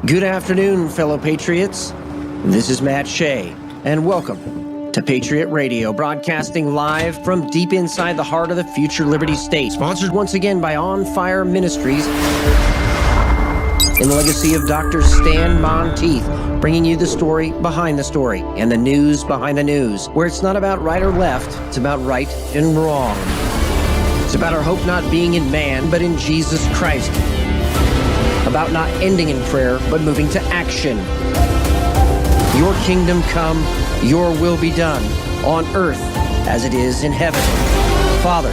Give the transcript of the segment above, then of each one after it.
Good afternoon, fellow patriots. This is Matt Shea, and welcome to Patriot Radio, broadcasting live from deep inside the heart of the future Liberty State. Sponsored once again by On Fire Ministries, in the legacy of Dr. Stan Monteith, bringing you the story behind the story and the news behind the news, where it's not about right or left, it's about right and wrong. It's about our hope not being in man, but in Jesus Christ. About not ending in prayer, but moving to action. Your kingdom come, your will be done, on earth as it is in heaven. Father,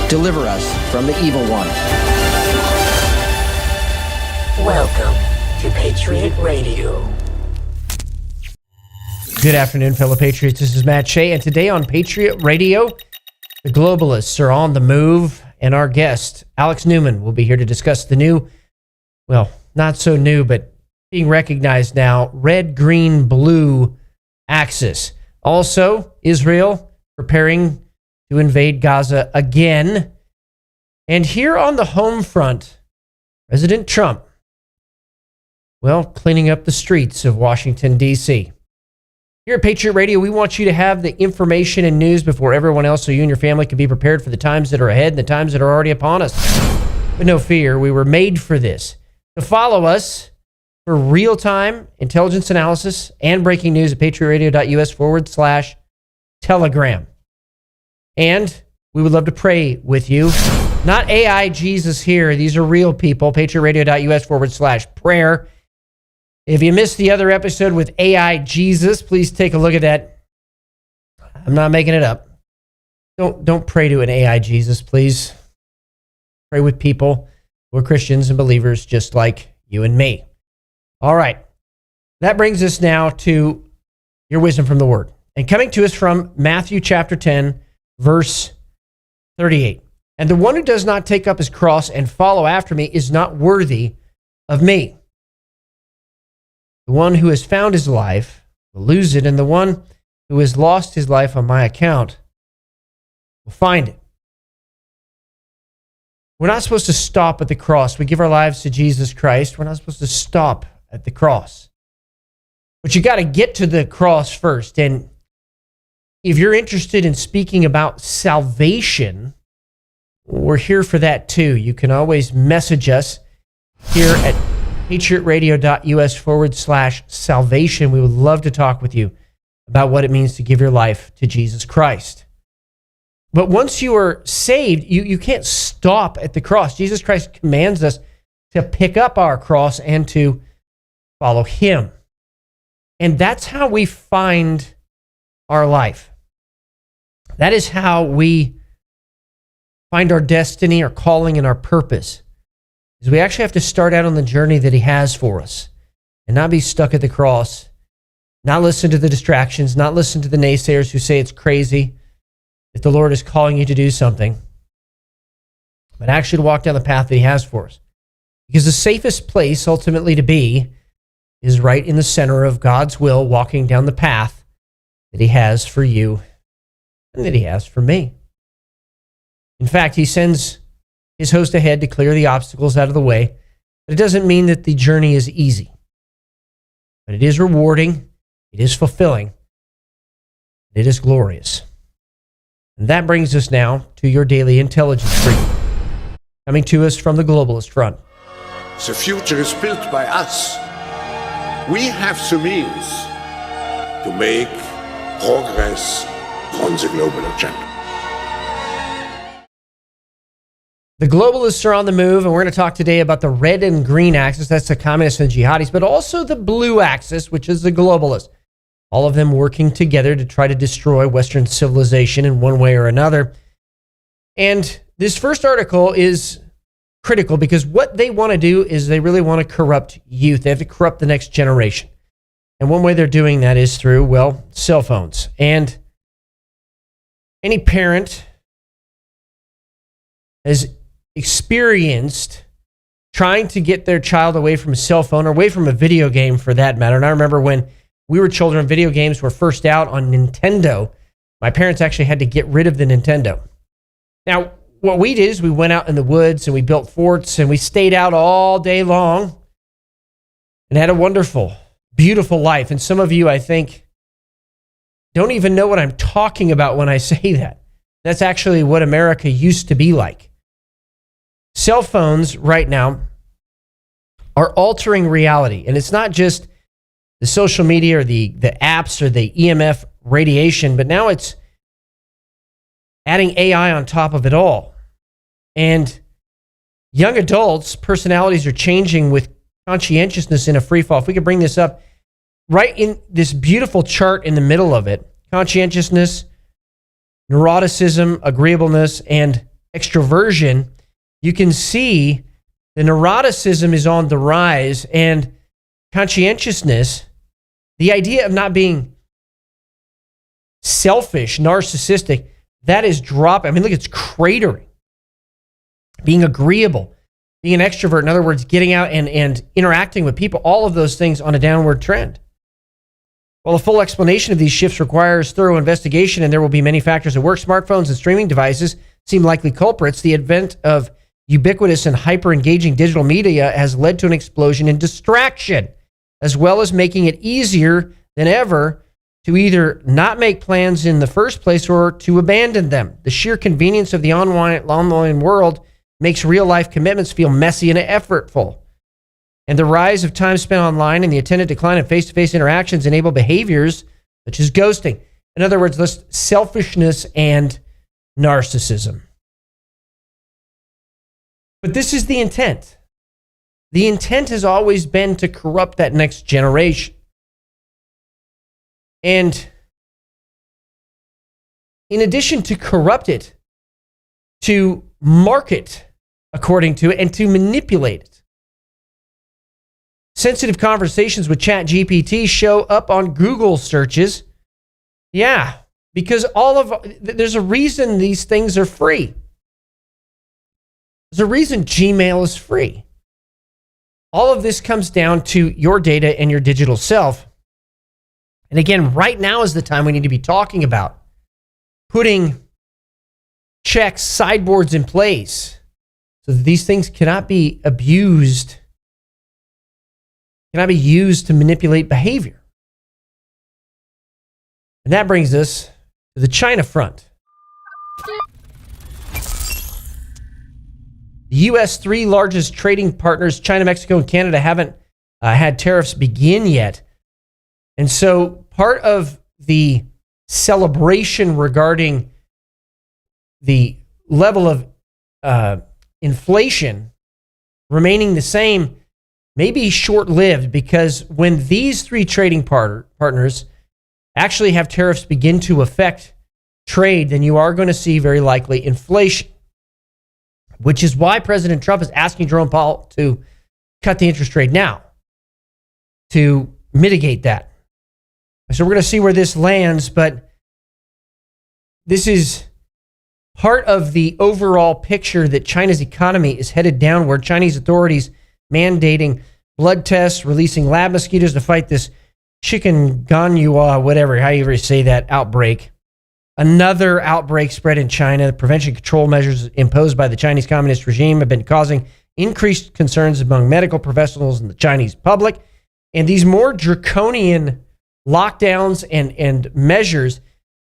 deliver us from the evil one. Welcome to Patriot Radio. Good afternoon, fellow patriots. This is Matt Shea, and today on Patriot Radio, the globalists are on the move, and our guest, Alex Newman, will be here to discuss the new, well, not so new, but being recognized now, red, green, blue axis. Also, Israel preparing to invade Gaza again. And here on the home front, President Trump, well, cleaning up the streets of Washington, D.C. Here at Patriot Radio, we want you to have the information and news before everyone else so you and your family can be prepared for the times that are ahead and the times that are already upon us. But no fear, we were made for this. To follow us for real-time intelligence analysis and breaking news at patriotradio.us/telegram. And we would love to pray with you. Not AI Jesus here. These are real people. patriotradio.us/prayer. If you missed the other episode with AI Jesus, please take a look at that. I'm not making it up. Don't pray to an AI Jesus, please. Pray with people who are Christians and believers just like you and me. All right. That brings us now to your wisdom from the Word. And coming to us from Matthew chapter 10, verse 38. And the one who does not take up his cross and follow after me is not worthy of me. The one who has found his life will lose it, and the one who has lost his life on my account will find it. We're not supposed to stop at the cross. We give our lives to Jesus Christ. We're not supposed to stop at the cross. But you got to get to the cross first. And if you're interested in speaking about salvation, we're here for that too. You can always message us here at patriotradio.us/salvation. We would love to talk with you about what it means to give your life to Jesus Christ. But once you are saved, you can't stop at the cross. Jesus Christ commands us to pick up our cross and to follow him. And that's how we find our life. That is how we find our destiny, our calling, and our purpose. Is we actually have to start out on the journey that he has for us and not be stuck at the cross, not listen to the distractions, not listen to the naysayers who say it's crazy if the Lord is calling you to do something, but actually to walk down the path that he has for us. Because the safest place ultimately to be is right in the center of God's will, walking down the path that he has for you and that he has for me. In fact, he sends his host ahead to clear the obstacles out of the way, but it doesn't mean that the journey is easy. But it is rewarding, it is fulfilling, it is glorious. And that brings us now to your daily intelligence briefing, coming to us from the globalist front. The future is built by us. We have the means to make progress on the global agenda. The globalists are on the move, and we're going to talk today about the red and green axis, that's the communists and jihadis, but also the blue axis, which is the globalists. All of them working together to try to destroy Western civilization in one way or another. And this first article is critical because what they want to do is they really want to corrupt youth. They have to corrupt the next generation. And one way they're doing that is through, well, cell phones. And any parent has experienced trying to get their child away from a cell phone or away from a video game for that matter. And I remember when we were children, video games were first out on Nintendo. My parents actually had to get rid of the Nintendo. Now, what we did is we went out in the woods and we built forts and we stayed out all day long. and had a wonderful, beautiful life. And some of you, I think, don't even know what I'm talking about when I say that. That's actually what America used to be like. Cell phones right now are altering reality. And it's not just the social media or the apps or the EMF radiation, but now it's adding AI on top of it all. And young adults' personalities are changing with conscientiousness in a free fall. If we could bring this up, right in this beautiful chart in the middle of it, conscientiousness, neuroticism, agreeableness, and extroversion, you can see the neuroticism is on the rise, and conscientiousness, the idea of not being selfish, narcissistic, that is dropping. I mean, look, it's cratering. Being agreeable, being an extrovert, in other words, getting out and interacting with people, all of those things on a downward trend. While a full explanation of these shifts requires thorough investigation, and there will be many factors at work, smartphones and streaming devices seem likely culprits. The advent of ubiquitous and hyper-engaging digital media has led to an explosion in distraction, as well as making it easier than ever to either not make plans in the first place or to abandon them. The sheer convenience of the online world makes real-life commitments feel messy and effortful. And the rise of time spent online and the attendant decline in face-to-face interactions enable behaviors such as ghosting. In other words, selfishness and narcissism. But this is the intent. The intent has always been to corrupt that next generation. And in addition to corrupt it, to market according to it and to manipulate it. Sensitive conversations with ChatGPT show up on Google searches. Yeah, because there's a reason these things are free. There's a reason Gmail is free. All of this comes down to your data and your digital self. And again, right now is the time we need to be talking about putting checks, sideboards in place so that these things cannot be abused, cannot be used to manipulate behavior. And that brings us to the China front. The U.S. three largest trading partners, China, Mexico, and Canada, haven't had tariffs begin yet. And so part of the celebration regarding the level of inflation remaining the same may be short-lived, because when these three trading partners actually have tariffs begin to affect trade, then you are going to see very likely inflation, which is why President Trump is asking Jerome Powell to cut the interest rate now to mitigate that. So we're going to see where this lands, but this is part of the overall picture that China's economy is headed downward. Chinese authorities mandating blood tests, releasing lab mosquitoes to fight this chikungunya, whatever, how you ever say that, outbreak. Another outbreak spread in China. The prevention control measures imposed by the Chinese Communist regime have been causing increased concerns among medical professionals and the Chinese public. And these more draconian lockdowns and measures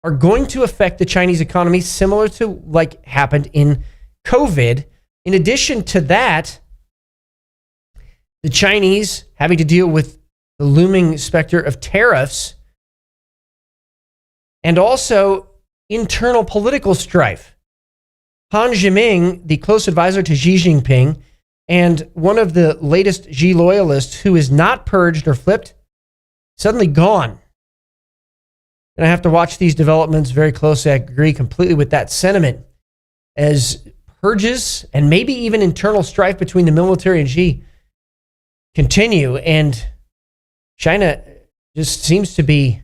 are going to affect the Chinese economy, similar to like happened in COVID. In addition to that, the Chinese having to deal with the looming specter of tariffs and also internal political strife. Han Zhiming, the close advisor to Xi Jinping, and one of the latest Xi loyalists who is not purged or flipped, suddenly gone. And I have to watch these developments very closely. I agree completely with that sentiment, as purges and maybe even internal strife between the military and Xi continue, and China just seems to be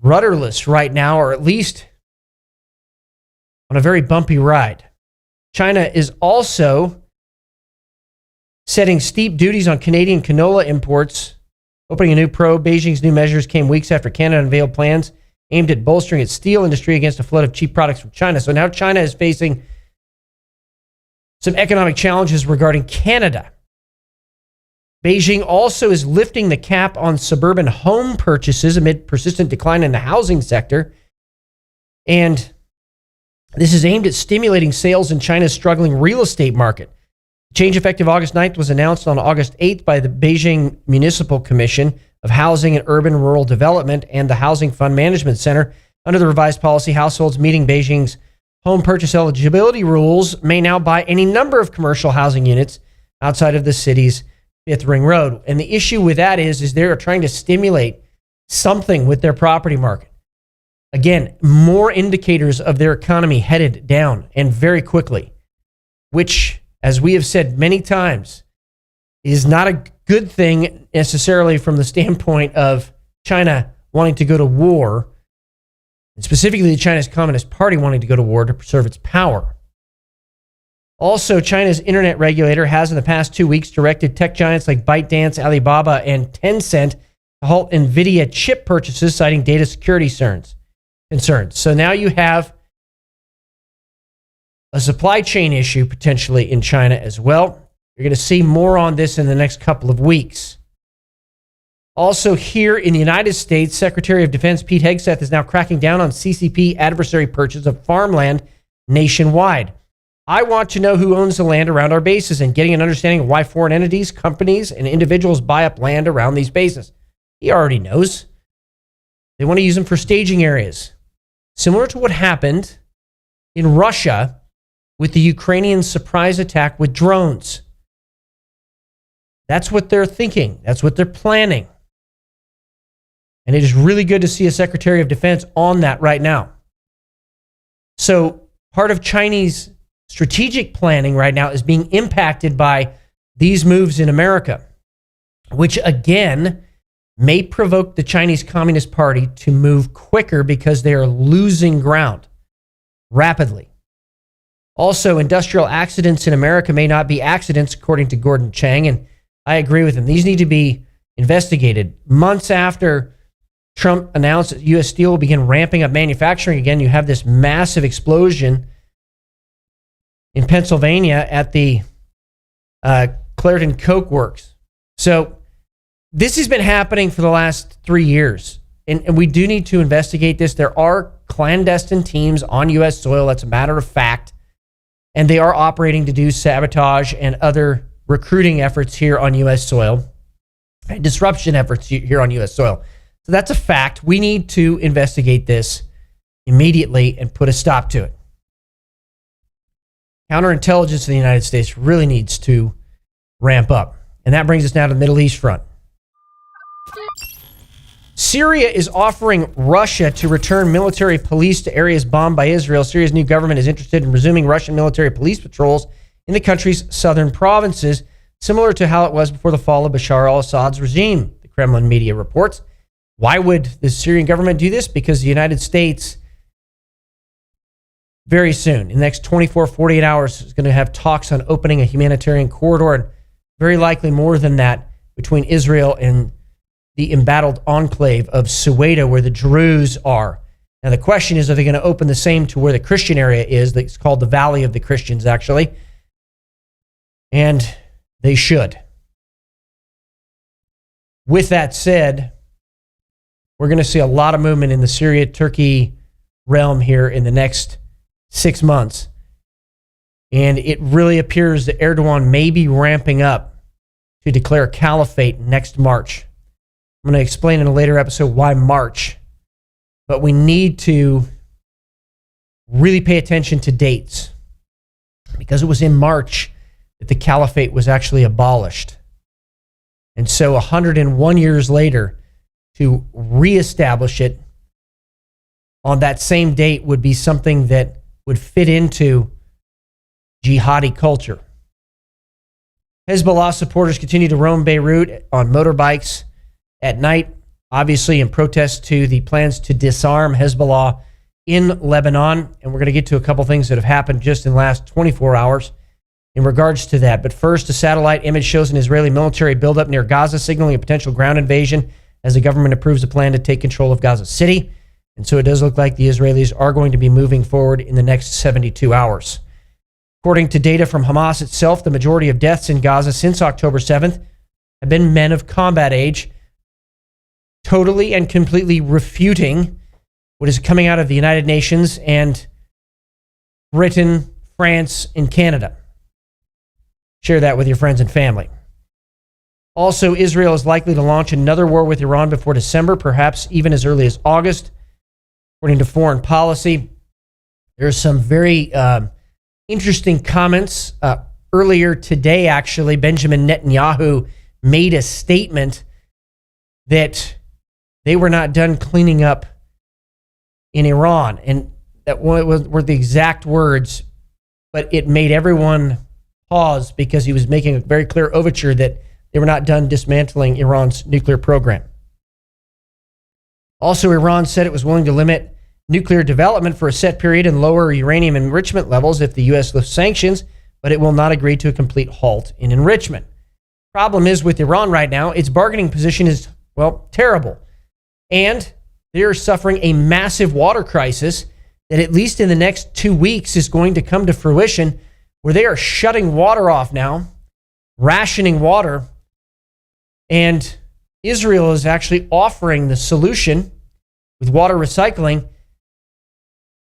rudderless right now, or at least on a very bumpy ride. China is also setting steep duties on Canadian canola imports, opening a new probe. Beijing's new measures came weeks after Canada unveiled plans aimed at bolstering its steel industry against a flood of cheap products from China. So now China is facing some economic challenges regarding Canada. Beijing also is lifting the cap on suburban home purchases amid persistent decline in the housing sector. And this is aimed at stimulating sales in China's struggling real estate market. The change effective August 9th was announced on August 8th by the Beijing Municipal Commission of Housing and Urban Rural Development and the Housing Fund Management Center. Under the revised policy, households meeting Beijing's home purchase eligibility rules may now buy any number of commercial housing units outside of the city's Fifth Ring Road. And the issue with that is they're trying to stimulate something with their property market. Again, more indicators of their economy headed down and very quickly, which, as we have said many times, is not a good thing necessarily from the standpoint of China wanting to go to war, and specifically the China's Communist Party wanting to go to war to preserve its power. Also, China's internet regulator has in the past 2 weeks directed tech giants like ByteDance, Alibaba, and Tencent to halt NVIDIA chip purchases, citing data security concerns. So now you have a supply chain issue potentially in China as well. You're going to see more on this in the next couple of weeks. Also here in the United States, Secretary of Defense Pete Hegseth is now cracking down on CCP adversary purchase of farmland nationwide. I want to know who owns the land around our bases and getting an understanding of why foreign entities, companies, and individuals buy up land around these bases. He already knows. They want to use them for staging areas. Similar to what happened in Russia with the Ukrainian surprise attack with drones. That's what they're thinking. That's what they're planning. And it is really good to see a Secretary of Defense on that right now. So part of Chinese strategic planning right now is being impacted by these moves in America, which again may provoke the Chinese Communist Party to move quicker because they are losing ground rapidly. Also, industrial accidents in America may not be accidents, according to Gordon Chang, and I agree with him. These need to be investigated. Months after Trump announced that U.S. Steel will begin ramping up manufacturing again, you have this massive explosion in Pennsylvania at the Clairton Coke Works. So this has been happening for the last 3 years, and we do need to investigate this. There are clandestine teams on U.S. soil. That's a matter of fact, and they are operating to do sabotage and other recruiting efforts here on U.S. soil, and disruption efforts here on U.S. soil. So that's a fact. We need to investigate this immediately and put a stop to it. Counterintelligence in the United States really needs to ramp up. And that brings us now to the Middle East front. Syria is offering Russia to return military police to areas bombed by Israel. Syria's new government is interested in resuming Russian military police patrols in the country's southern provinces, similar to how it was before the fall of Bashar al-Assad's regime, the Kremlin media reports. Why would the Syrian government do this? Because the United States very soon, in the next 24, 48 hours, is going to have talks on opening a humanitarian corridor, and very likely more than that, between Israel and the embattled enclave of Soweto, where the Druze are. Now, the question is, are they going to open the same to where the Christian area is? It's called the Valley of the Christians, actually. And they should. With that said, we're going to see a lot of movement in the Syria-Turkey realm here in the next 6 months. And it really appears that Erdogan may be ramping up to declare a caliphate next March. I'm going to explain in a later episode why March. But we need to really pay attention to dates, because it was in March that the caliphate was actually abolished. And so 101 years later, to reestablish it on that same date would be something that would fit into jihadi culture. Hezbollah supporters continue to roam Beirut on motorbikes at night, obviously in protest to the plans to disarm Hezbollah in Lebanon. And we're going to get to a couple things that have happened just in the last 24 hours in regards to that. But first, a satellite image shows an Israeli military buildup near Gaza, signaling a potential ground invasion as the government approves a plan to take control of Gaza City. And so it does look like the Israelis are going to be moving forward in the next 72 hours. According to data from Hamas itself, the majority of deaths in Gaza since October 7th have been men of combat age, totally and completely refuting what is coming out of the United Nations and Britain, France, and Canada. Share that with your friends and family. Also, Israel is likely to launch another war with Iran before December, perhaps even as early as August, according to Foreign Policy. There's some very interesting comments. Earlier today, actually, Benjamin Netanyahu made a statement that they were not done cleaning up in Iran. And that were the exact words, but it made everyone pause because he was making a very clear overture that they were not done dismantling Iran's nuclear program. Also, Iran said it was willing to limit nuclear development for a set period and lower uranium enrichment levels if the U.S. lifts sanctions, but it will not agree to a complete halt in enrichment. Problem is with Iran right now, its bargaining position is, well, terrible. And they're suffering a massive water crisis that at least in the next 2 weeks is going to come to fruition, where they are shutting water off now, rationing water, and Israel is actually offering the solution with water recycling.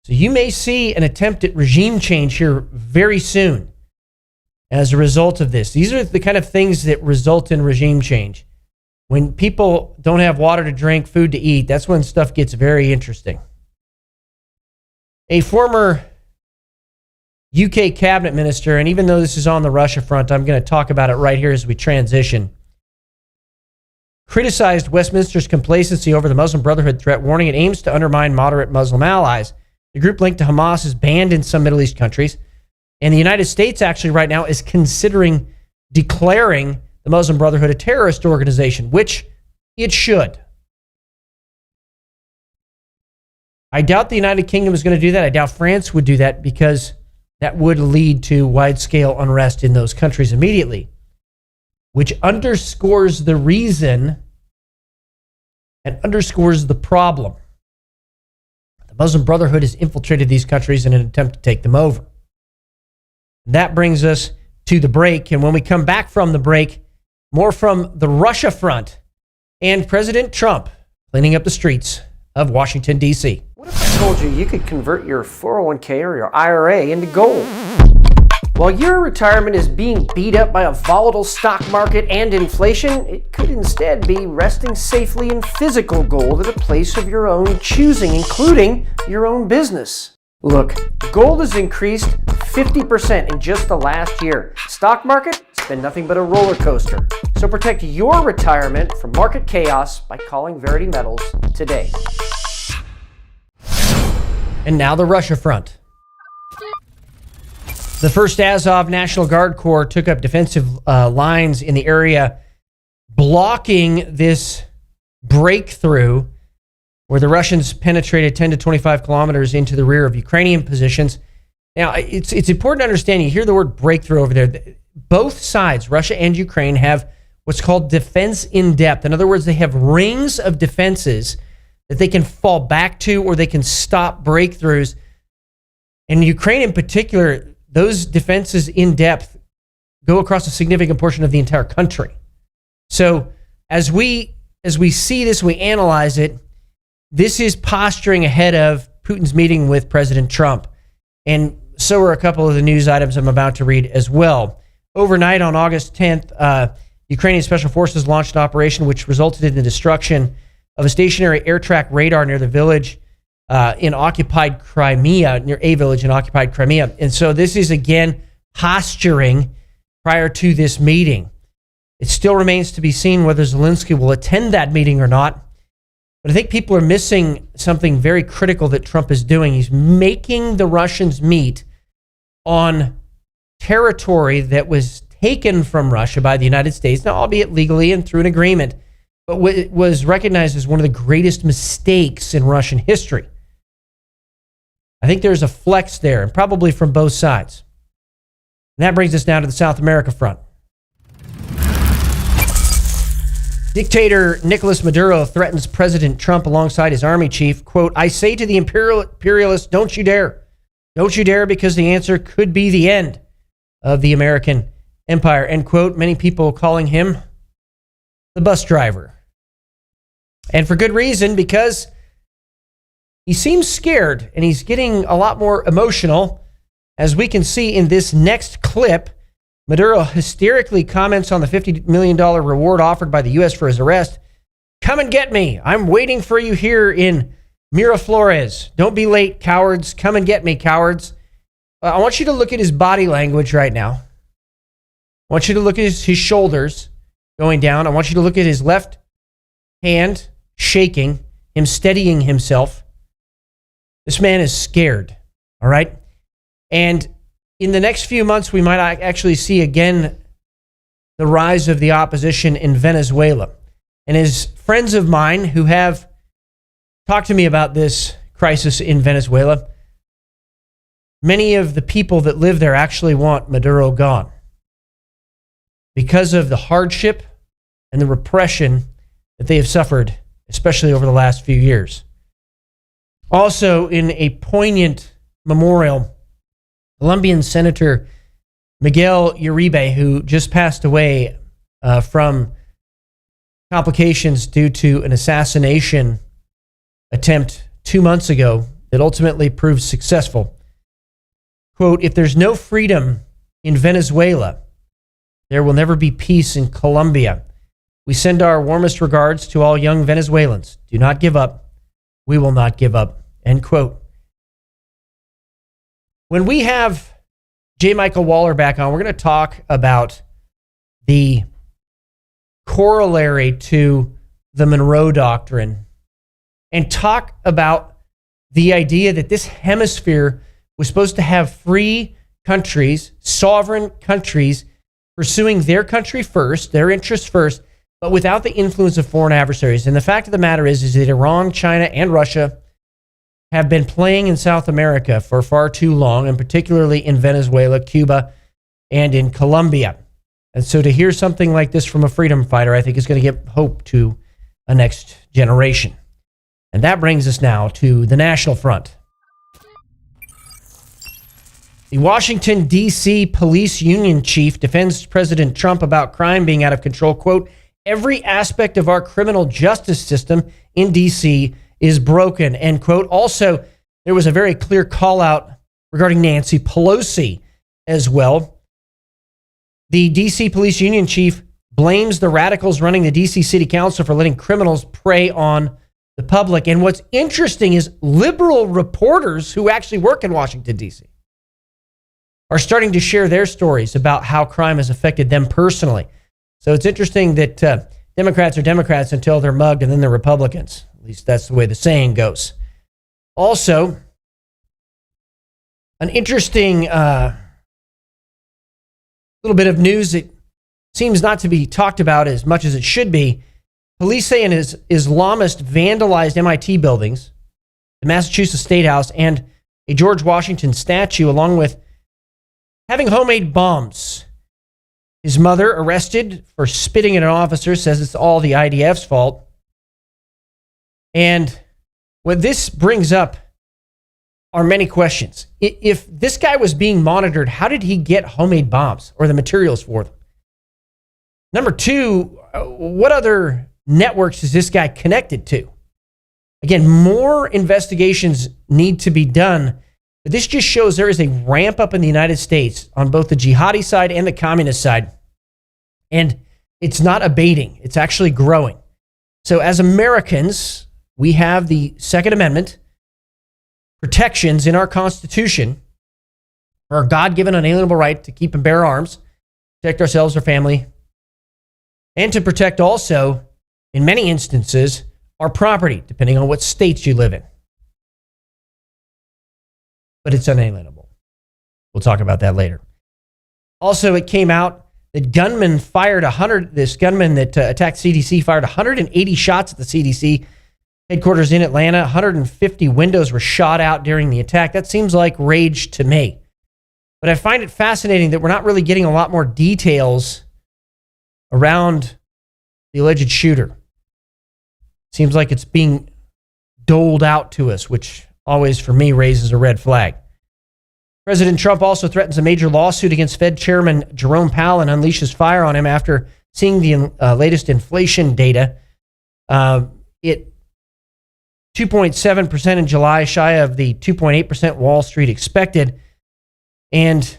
So you may see an attempt at regime change here very soon as a result of this. These are the kind of things that result in regime change. When people don't have water to drink, food to eat, that's when stuff gets very interesting. A former UK cabinet minister, and even though this is on the Russia front, I'm going to talk about it right here as we transition, criticized Westminster's complacency over the Muslim Brotherhood threat, warning it aims to undermine moderate Muslim allies. The group linked to Hamas is banned in some Middle East countries, and the United States actually right now is considering declaring the Muslim Brotherhood a terrorist organization, which it should. I doubt the United Kingdom is going to do that. I doubt France would do that because that would lead to wide-scale unrest in those countries immediately, which underscores the reason and underscores the problem. The Muslim Brotherhood has infiltrated these countries in an attempt to take them over. That brings us to the break, and when we come back from the break, more from the Russia front and President Trump cleaning up the streets of Washington, D.C. What if I told you you could convert your 401k or your IRA into gold? While your retirement is being beat up by a volatile stock market and inflation, it could instead be resting safely in physical gold at a place of your own choosing, including your own business. Look, gold has increased 50% in just the last year. Stock market, it's been nothing but a roller coaster. So protect your retirement from market chaos by calling VERITY Metals today. And now the Russia front. The 1st Azov National Guard Corps took up defensive lines in the area, blocking this breakthrough where the Russians penetrated 10 to 25 kilometers into the rear of Ukrainian positions. Now, it's important to understand, you hear the word breakthrough over there. Both sides, Russia and Ukraine, have what's called defense in depth. In other words, they have rings of defenses that they can fall back to or they can stop breakthroughs. In Ukraine in particular, those defenses in depth go across a significant portion of the entire country. So as we see this, we analyze it, this is posturing ahead of Putin's meeting with President Trump. And so are a couple of the news items I'm about to read as well. Overnight on August 10th, Ukrainian Special Forces launched an operation which resulted in the destruction of a stationary air track radar near the village in occupied Crimea, near a village in occupied Crimea. And so this is, again, posturing prior to this meeting. It still remains to be seen whether Zelensky will attend that meeting or not. But I think people are missing something very critical that Trump is doing. He's making the Russians meet on territory that was taken from Russia by the United States, now albeit legally and through an agreement, but was recognized as one of the greatest mistakes in Russian history. I think there's a flex there, and probably from both sides. And that brings us now to the South America front. Dictator Nicolas Maduro threatens President Trump alongside his army chief. Quote, "I say to the imperialists, don't you dare. Don't you dare, because the answer could be the end of the American empire." End quote. Many people calling him the bus driver. And for good reason, because he seems scared and he's getting a lot more emotional. As we can see in this next clip, Maduro hysterically comments on the $50 million reward offered by the U.S. for his arrest. Come and get me. I'm waiting for you here in Miraflores. Don't be late, cowards. Come and get me, cowards. I want you to look at his body language right now. I want you to look at his shoulders going down. I want you to look at his left hand shaking, him steadying himself. This man is scared, all right? And in the next few months, we might actually see again the rise of the opposition in Venezuela. And as friends of mine who have talked to me about this crisis in Venezuela, many of the people that live there actually want Maduro gone because of the hardship and the repression that they have suffered, especially over the last few years. Also, in a poignant memorial, Colombian Senator Miguel Uribe, who just passed away from complications due to an assassination attempt 2 months ago that ultimately proved successful. Quote, if there's no freedom in Venezuela, there will never be peace in Colombia. We send our warmest regards to all young Venezuelans. Do not give up. We will not give up. End quote. When we have J. Michael Waller back on, we're going to talk about the corollary to the Monroe Doctrine and talk about the idea that this hemisphere was supposed to have free countries, sovereign countries, pursuing their country first, their interests first, but without the influence of foreign adversaries. And the fact of the matter is that Iran, China, and Russia have been playing in South America for far too long, and particularly in Venezuela, Cuba, and in Colombia. And so to hear something like this from a freedom fighter, I think is going to give hope to a next generation. And that brings us now to the National Front. The Washington, D.C. police union chief defends President Trump about crime being out of control. Quote, every aspect of our criminal justice system in D.C. is broken, end quote. Also, there was a very clear call out regarding Nancy Pelosi as well. The D.C. police union chief blames the radicals running the D.C. City Council for letting criminals prey on the public. And what's interesting is liberal reporters who actually work in Washington, D.C. are starting to share their stories about how crime has affected them personally. So it's interesting that Democrats are Democrats until they're mugged, and then they're Republicans. At least that's the way the saying goes. Also, an interesting little bit of news that seems not to be talked about as much as it should be. Police say an Islamist vandalized MIT buildings, the Massachusetts State House, and a George Washington statue, along with having homemade bombs. His mother, arrested for spitting at an officer, says it's all the IDF's fault. And what this brings up are many questions. If this guy was being monitored, how did he get homemade bombs or the materials for them? Number two, what other networks is this guy connected to? Again, more investigations need to be done. But this just shows there is a ramp up in the United States on both the jihadi side and the communist side. And it's not abating. It's actually growing. So as Americans, we have the Second Amendment protections in our Constitution for our God-given unalienable right to keep and bear arms, protect ourselves, our family, and to protect also, in many instances, our property, depending on what states you live in. But it's unalienable. We'll talk about that later. Also, it came out that this gunman that attacked CDC fired 180 shots at the CDC headquarters in Atlanta. 150 windows were shot out during the attack. That seems like rage to me. But I find it fascinating that we're not really getting a lot more details around the alleged shooter. Seems like it's being doled out to us, which always, for me, raises a red flag. President Trump also threatens a major lawsuit against Fed Chairman Jerome Powell and unleashes fire on him after seeing the latest inflation data. It 2.7% in July, shy of the 2.8% Wall Street expected. And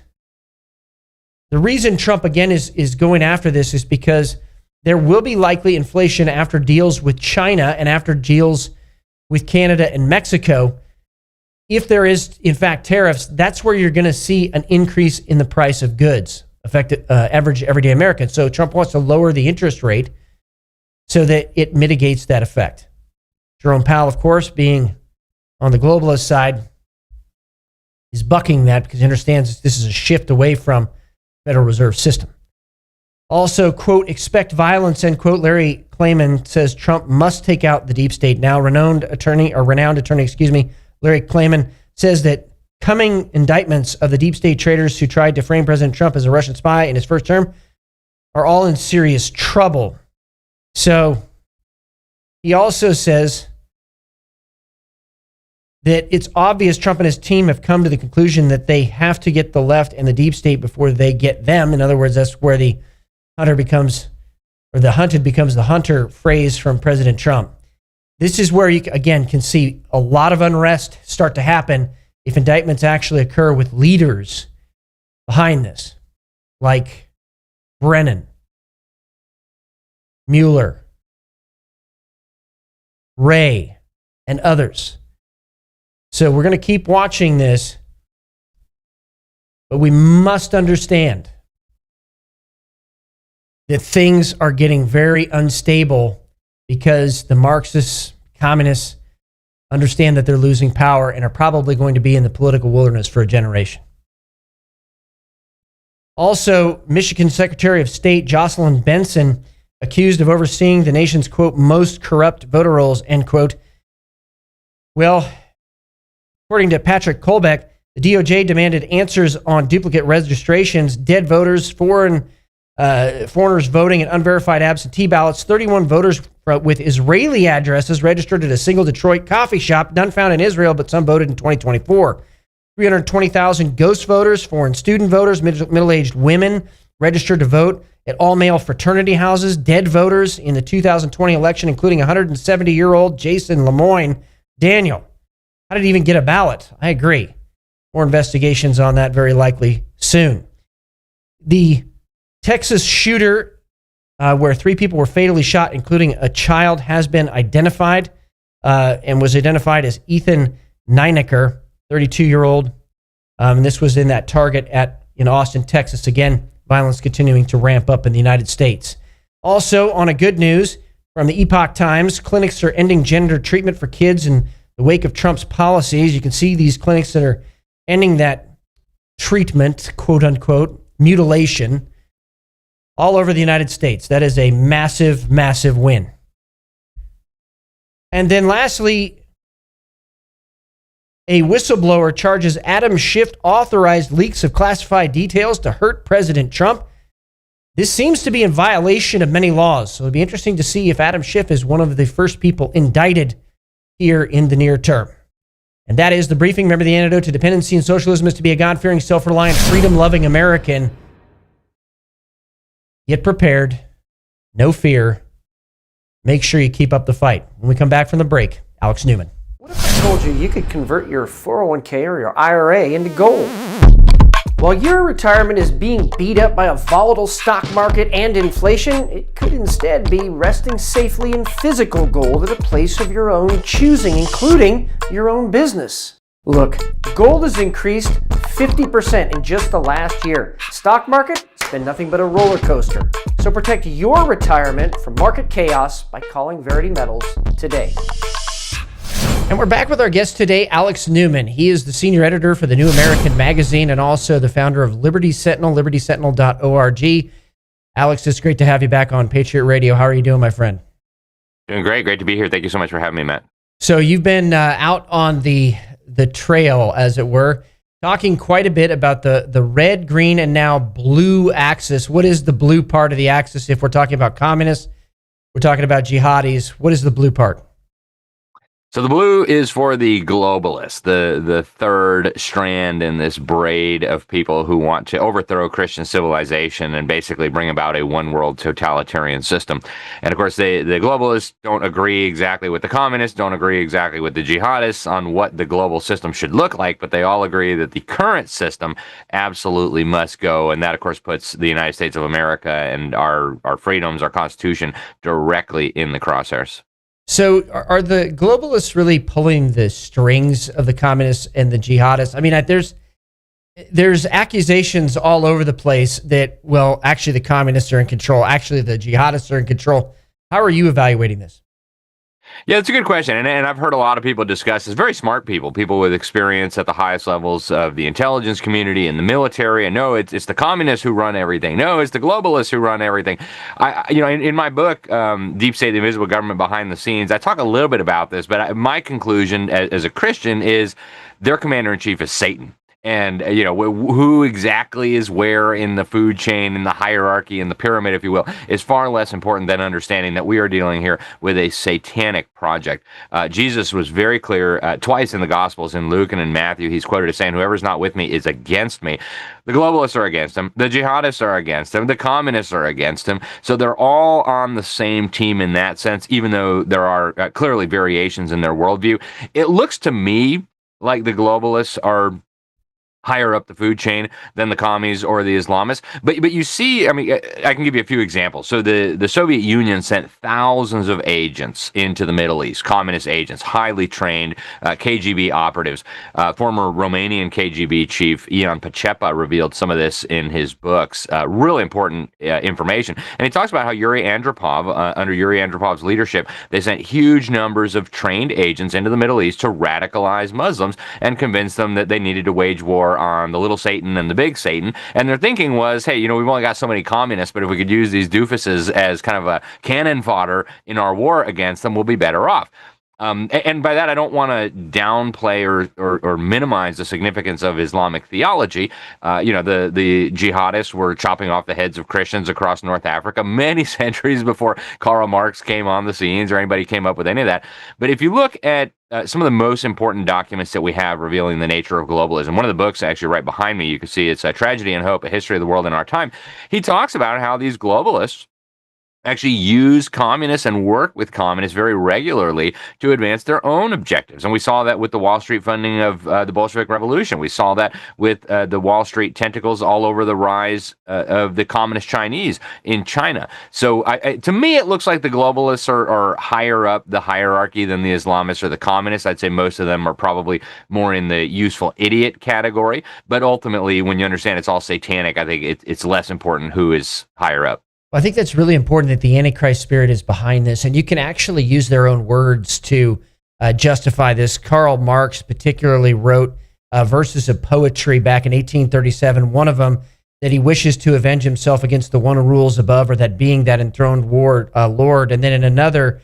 the reason Trump, again, is going after this is because there will be likely inflation after deals with China and after deals with Canada and Mexico. If there is, in fact, tariffs, that's where you're going to see an increase in the price of goods, affect average everyday Americans. So Trump wants to lower the interest rate so that it mitigates that effect. Jerome Powell, of course, being on the globalist side, is bucking that because he understands this is a shift away from the Federal Reserve System. Also, quote, expect violence, end quote. Larry Klayman says Trump must take out the deep state. Now, renowned attorney, Larry Klayman says that coming indictments of the deep state traitors who tried to frame President Trump as a Russian spy in his first term are all in serious trouble. So he also says that it's obvious Trump and his team have come to the conclusion that they have to get the left and the deep state before they get them. In other words, that's where the hunter becomes, or the hunted becomes the hunter phrase from President Trump. This is where you, again, can see a lot of unrest start to happen if indictments actually occur with leaders behind this, like Brennan, Mueller, Wray, and others. So we're going to keep watching this, but we must understand that things are getting very unstable because the Marxists, communists, understand that they're losing power and are probably going to be in the political wilderness for a generation. Also, Michigan Secretary of State Jocelyn Benson, accused of overseeing the nation's, quote, most corrupt voter rolls, end quote. Well, according to Patrick Kolbeck, the DOJ demanded answers on duplicate registrations, dead voters, foreigners voting, and unverified absentee ballots. 31 voters with Israeli addresses registered at a single Detroit coffee shop, none found in Israel, but some voted in 2024. 320,000 ghost voters, foreign student voters, middle-aged women registered to vote at all-male fraternity houses, dead voters in the 2020 election, including 170-year-old Jason Lemoyne Daniel. How did he even get a ballot? I agree. More investigations on that very likely soon. The Texas shooter, where 3 people were fatally shot, including a child, has been identified and was identified as Ethan Ninecker, 32-year-old. And this was in that Target in Austin, Texas. Again, violence continuing to ramp up in the United States. Also, on a good news from the Epoch Times, clinics are ending gender treatment for kids in the wake of Trump's policies. You can see these clinics that are ending that treatment, quote unquote, mutilation, all over the United States. That is a massive, massive win. And then lastly, a whistleblower charges Adam Schiff authorized leaks of classified details to hurt President Trump. This seems to be in violation of many laws. So it'll be interesting to see if Adam Schiff is one of the first people indicted here in the near term. And that is the briefing. Remember, the antidote to dependency and socialism is to be a God-fearing, self-reliant, freedom-loving American. Get prepared. No fear. Make sure you keep up the fight. When we come back from the break, Alex Newman. What if I told you could convert your 401k or your IRA into gold? While your retirement is being beat up by a volatile stock market and inflation, it could instead be resting safely in physical gold at a place of your own choosing, including your own business. Look, gold has increased 50% in just the last year. Stock market, it's been nothing but a roller coaster. So protect your retirement from market chaos by calling Verity Metals today. And we're back with our guest today, Alex Newman. He is the senior editor for the New American Magazine and also the founder of Liberty Sentinel, libertysentinel.org. Alex, it's great to have you back on Patriot Radio. How are you doing, my friend? Doing great. Great to be here. Thank you so much for having me, Matt. So you've been out on the trail, as it were, talking quite a bit about the red, green, and now blue axis. What is the blue part of the axis? If we're talking about communists, we're talking about jihadis. What is the blue part? So the blue is for the globalists, the third strand in this braid of people who want to overthrow Christian civilization and basically bring about a one-world totalitarian system. And of course, the globalists don't agree exactly with the communists, don't agree exactly with the jihadists on what the global system should look like, but they all agree that the current system absolutely must go. And that, of course, puts the United States of America and our freedoms, our Constitution, directly in the crosshairs. So are the globalists really pulling the strings of the communists and the jihadists? I mean, there's accusations all over the place that, well, actually the communists are in control. Actually, the jihadists are in control. How are you evaluating this? Yeah, it's a good question. And I've heard a lot of people discuss this, very smart people with experience at the highest levels of the intelligence community and the military. And no, it's the communists who run everything. No, it's the globalists who run everything. In my book, Deep State, the Invisible Government Behind the Scenes, I talk a little bit about this, but my conclusion as a Christian is their commander-in-chief is Satan. And, who exactly is where in the food chain, in the hierarchy, in the pyramid, if you will, is far less important than understanding that we are dealing here with a satanic project. Jesus was very clear twice in the Gospels, in Luke and in Matthew. He's quoted as saying, whoever's not with me is against me. The globalists are against him. The jihadists are against him. The communists are against him. So they're all on the same team in that sense, even though there are clearly variations in their worldview. It looks to me like the globalists are higher up the food chain than the commies or the Islamists. But you see, I mean, I can give you a few examples. So the Soviet Union sent thousands of agents into the Middle East, communist agents, highly trained KGB operatives. Former Romanian KGB chief Ion Pacepa revealed some of this in his books. Really important information. And he talks about how Yuri Andropov, under Yuri Andropov's leadership, they sent huge numbers of trained agents into the Middle East to radicalize Muslims and convince them that they needed to wage war on the little Satan and the big Satan. And their thinking was, hey, we've only got so many communists, but if we could use these doofuses as kind of a cannon fodder in our war against them, we'll be better off. And by that, I don't want to downplay or minimize the significance of Islamic theology. The jihadists were chopping off the heads of Christians across North Africa many centuries before Karl Marx came on the scenes or anybody came up with any of that. But if you look at some of the most important documents that we have revealing the nature of globalism, one of the books actually right behind me, you can see it's Tragedy and Hope, A History of the World in Our Time. He talks about how these globalists actually use communists and work with communists very regularly to advance their own objectives. And we saw that with the Wall Street funding of the Bolshevik Revolution. We saw that with the Wall Street tentacles all over the rise of the communist Chinese in China. So to me, it looks like the globalists are higher up the hierarchy than the Islamists or the communists. I'd say most of them are probably more in the useful idiot category. But ultimately, when you understand it's all satanic, I think it's less important who is higher up. Well, I think that's really important that the Antichrist spirit is behind this, and you can actually use their own words to justify this. Karl Marx particularly wrote verses of poetry back in 1837, one of them that he wishes to avenge himself against the one who rules above, or that being that enthroned Lord. And then in another,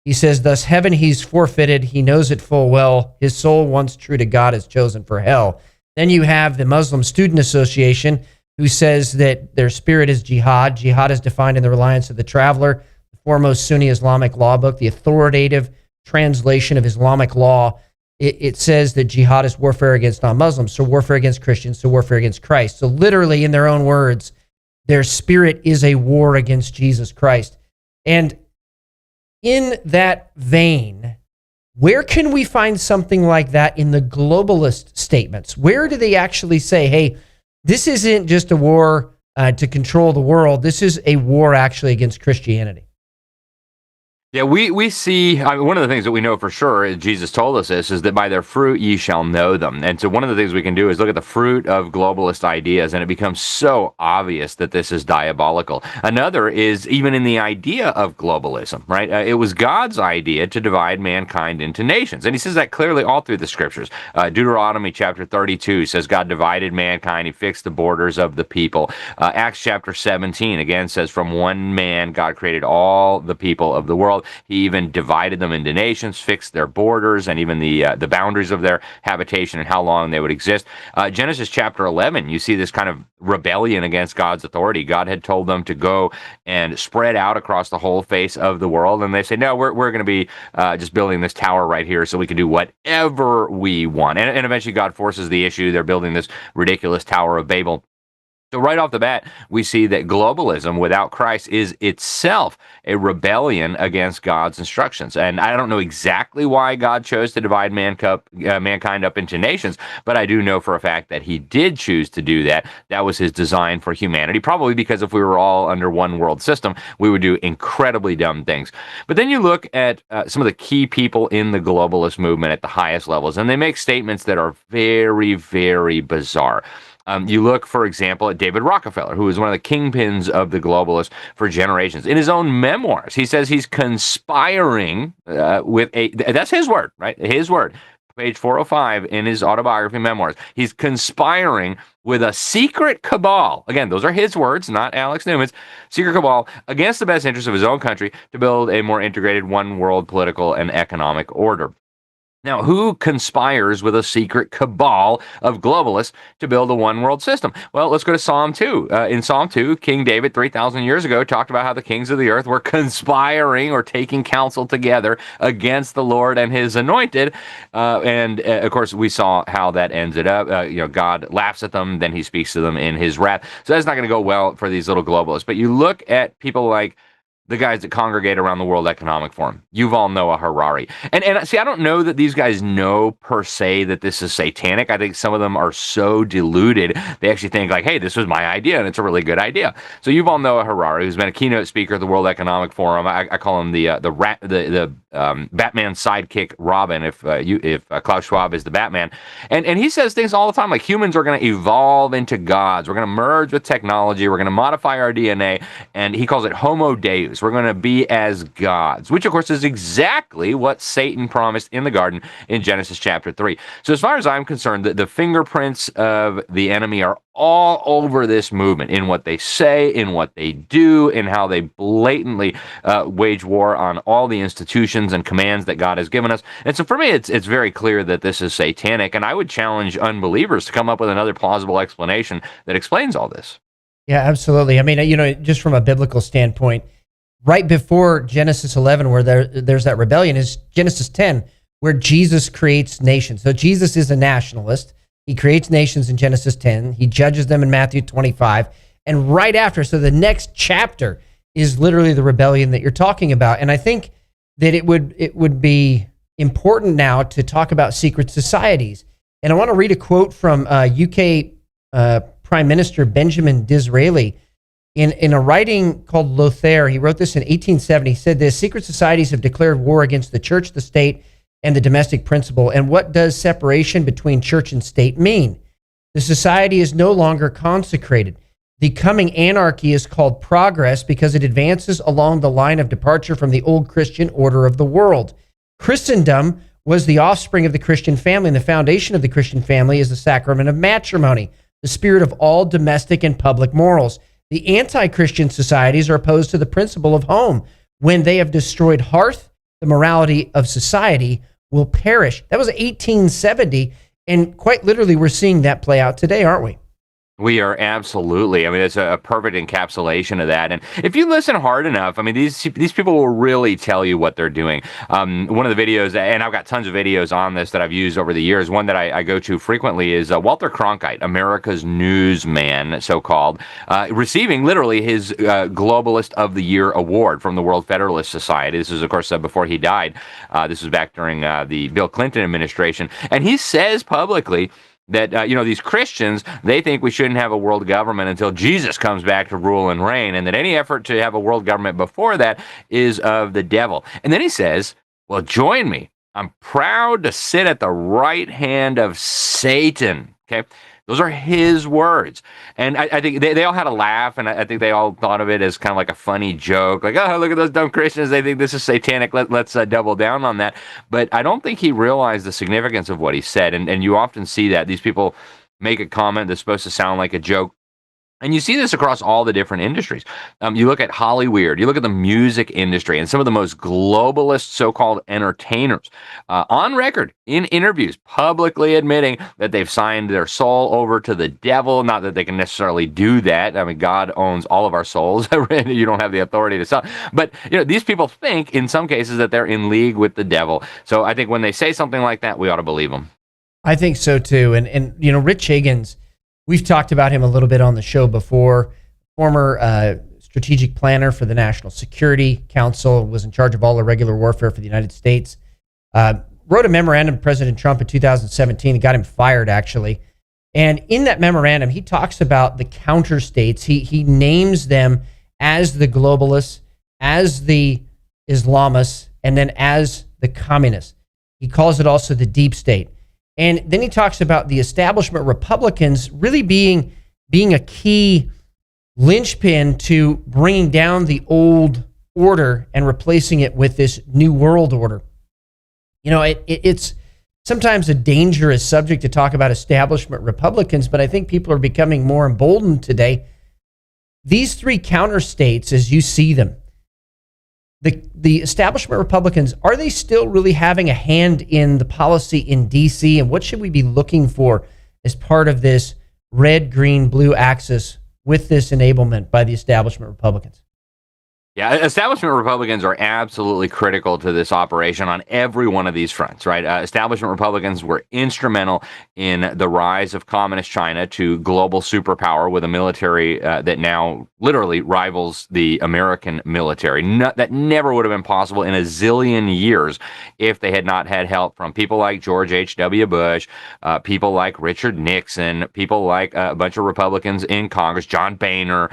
he says, thus heaven he's forfeited, he knows it full well, his soul once true to God is chosen for hell. Then you have the Muslim Student Association, who says that their spirit is jihad. Jihad is defined in the Reliance of the Traveler, the foremost Sunni Islamic law book, the authoritative translation of Islamic law. It says that jihad is warfare against non-Muslims, so warfare against Christians, so warfare against Christ. So literally, in their own words, their spirit is a war against Jesus Christ. And in that vein, where can we find something like that in the globalist statements? Where do they actually say, hey, this isn't just a war to control the world. This is a war actually against Christianity? Yeah, we see, one of the things that we know for sure, Jesus told us this, is that by their fruit ye shall know them. And so one of the things we can do is look at the fruit of globalist ideas, and it becomes so obvious that this is diabolical. Another is even in the idea of globalism, right? It was God's idea to divide mankind into nations. And he says that clearly all through the scriptures. Deuteronomy chapter 32 says God divided mankind, he fixed the borders of the people. Acts chapter 17 again says from one man God created all the people of the world. world. He even divided them into nations, fixed their borders, and even the boundaries of their habitation and how long they would exist. Genesis chapter 11, you see this kind of rebellion against God's authority. God had told them to go and spread out across the whole face of the world, and they say, no, we're going to be just building this tower right here so we can do whatever we want. And eventually God forces the issue. They're building this ridiculous Tower of Babel. So right off the bat, we see that globalism without Christ is itself a rebellion against God's instructions. And I don't know exactly why God chose to divide mankind up into nations, but I do know for a fact that he did choose to do that. That was his design for humanity, probably because if we were all under one world system, we would do incredibly dumb things. But then you look at some of the key people in the globalist movement at the highest levels, and they make statements that are very, very bizarre. You look, for example, at David Rockefeller, who was one of the kingpins of the globalists for generations. In his own memoirs, he says he's conspiring that's his word, right? His word. Page 405 in his autobiography memoirs. He's conspiring with a secret cabal. Again, those are his words, not Alex Newman's. Secret cabal against the best interests of his own country to build a more integrated one world political and economic order. Now, who conspires with a secret cabal of globalists to build a one-world system? Well, let's go to Psalm 2. In Psalm 2, King David, 3,000 years ago, talked about how the kings of the earth were conspiring or taking counsel together against the Lord and his anointed. Of course, we saw how that ended up. God laughs at them, then he speaks to them in his wrath. So that's not going to go well for these little globalists. But you look at people like the guys that congregate around the World Economic Forum. Yuval Noah Harari. And see, I don't know that these guys know per se that this is satanic. I think some of them are so deluded, they actually think like, hey, this was my idea, and it's a really good idea. So Yuval Noah Harari, who's been a keynote speaker at the World Economic Forum, I call him the Batman sidekick Robin, if Klaus Schwab is the Batman. And he says things all the time like humans are going to evolve into gods. We're going to merge with technology. We're going to modify our DNA. And he calls it Homo Deus. We're going to be as gods, which of course is exactly what Satan promised in the garden in Genesis chapter 3. So as far as I'm concerned, the fingerprints of the enemy are all over this movement, in what they say, in what they do, in how they blatantly wage war on all the institutions and commands that God has given us. And so for me, it's very clear that this is satanic, and I would challenge unbelievers to come up with another plausible explanation that explains all this. Yeah, absolutely. I mean, just from a biblical standpoint, right before Genesis 11, where there's that rebellion, is Genesis 10, where Jesus creates nations. So Jesus is a nationalist. He creates nations in Genesis 10. He judges them in Matthew 25. And right after, so the next chapter is literally the rebellion that you're talking about. And I think that it would be important now to talk about secret societies. And I want to read a quote from UK Prime Minister Benjamin Disraeli. In a writing called Lothair, he wrote this in 1870. He said this: secret societies have declared war against the church, the state, and the domestic principle. And what does separation between church and state mean? The society is no longer consecrated. The coming anarchy is called progress because it advances along the line of departure from the old Christian order of the world. Christendom was the offspring of the Christian family, and the foundation of the Christian family is the sacrament of matrimony, the spirit of all domestic and public morals. The anti-Christian societies are opposed to the principle of home. When they have destroyed hearth, the morality of society will perish. That was 1870, and quite literally we're seeing that play out today, aren't we? We are absolutely. I mean, it's a perfect encapsulation of that. And if you listen hard enough, I mean, these people will really tell you what they're doing. One of the videos, and I've got tons of videos on this that I've used over the years. One that I go to frequently is Walter Cronkite, America's newsman, so-called, receiving literally his Globalist of the Year award from the World Federalist Society. This is, of course, before he died. This was back during the Bill Clinton administration. And he says publicly that, these Christians, they think we shouldn't have a world government until Jesus comes back to rule and reign, and that any effort to have a world government before that is of the devil. And then he says, well, join me. I'm proud to sit at the right hand of Satan. Okay? Those are his words. And I think they all had a laugh, and I think they all thought of it as kind of like a funny joke. Like, oh, look at those dumb Christians. They think this is satanic. Let's double down on that. But I don't think he realized the significance of what he said. And you often see that. These people make a comment that's supposed to sound like a joke, And you see this across all the different industries. You look at Hollywood, you look at the music industry, and some of the most globalist so-called entertainers on record in interviews publicly admitting that they've signed their soul over to the devil. Not that they can necessarily do that. I mean, God owns all of our souls. You don't have the authority to sell. But these people think in some cases that they're in league with the devil. So I think when they say something like that, we ought to believe them. I think so too. And Rich Higgins, we've talked about him a little bit on the show before. Former strategic planner for the National Security Council, was in charge of all irregular warfare for the United States. Wrote a memorandum to President Trump in 2017 that got him fired, actually. And in that memorandum, he talks about the counter states. He names them as the globalists, as the Islamists, and then as the communists. He calls it also the deep state. And then he talks about the establishment Republicans really being a key linchpin to bringing down the old order and replacing it with this new world order. It's sometimes a dangerous subject to talk about establishment Republicans, but I think people are becoming more emboldened today. These three counter states, as you see them, the establishment Republicans, are they still really having a hand in the policy in D.C.? And what should we be looking for as part of this red, green, blue axis with this enablement by the establishment Republicans? Yeah, establishment Republicans are absolutely critical to this operation on every one of these fronts, right? Establishment Republicans were instrumental in the rise of communist China to global superpower with a military that now literally rivals the American military. That never would have been possible in a zillion years if they had not had help from people like George H.W. Bush, people like Richard Nixon, people like a bunch of Republicans in Congress, John Boehner,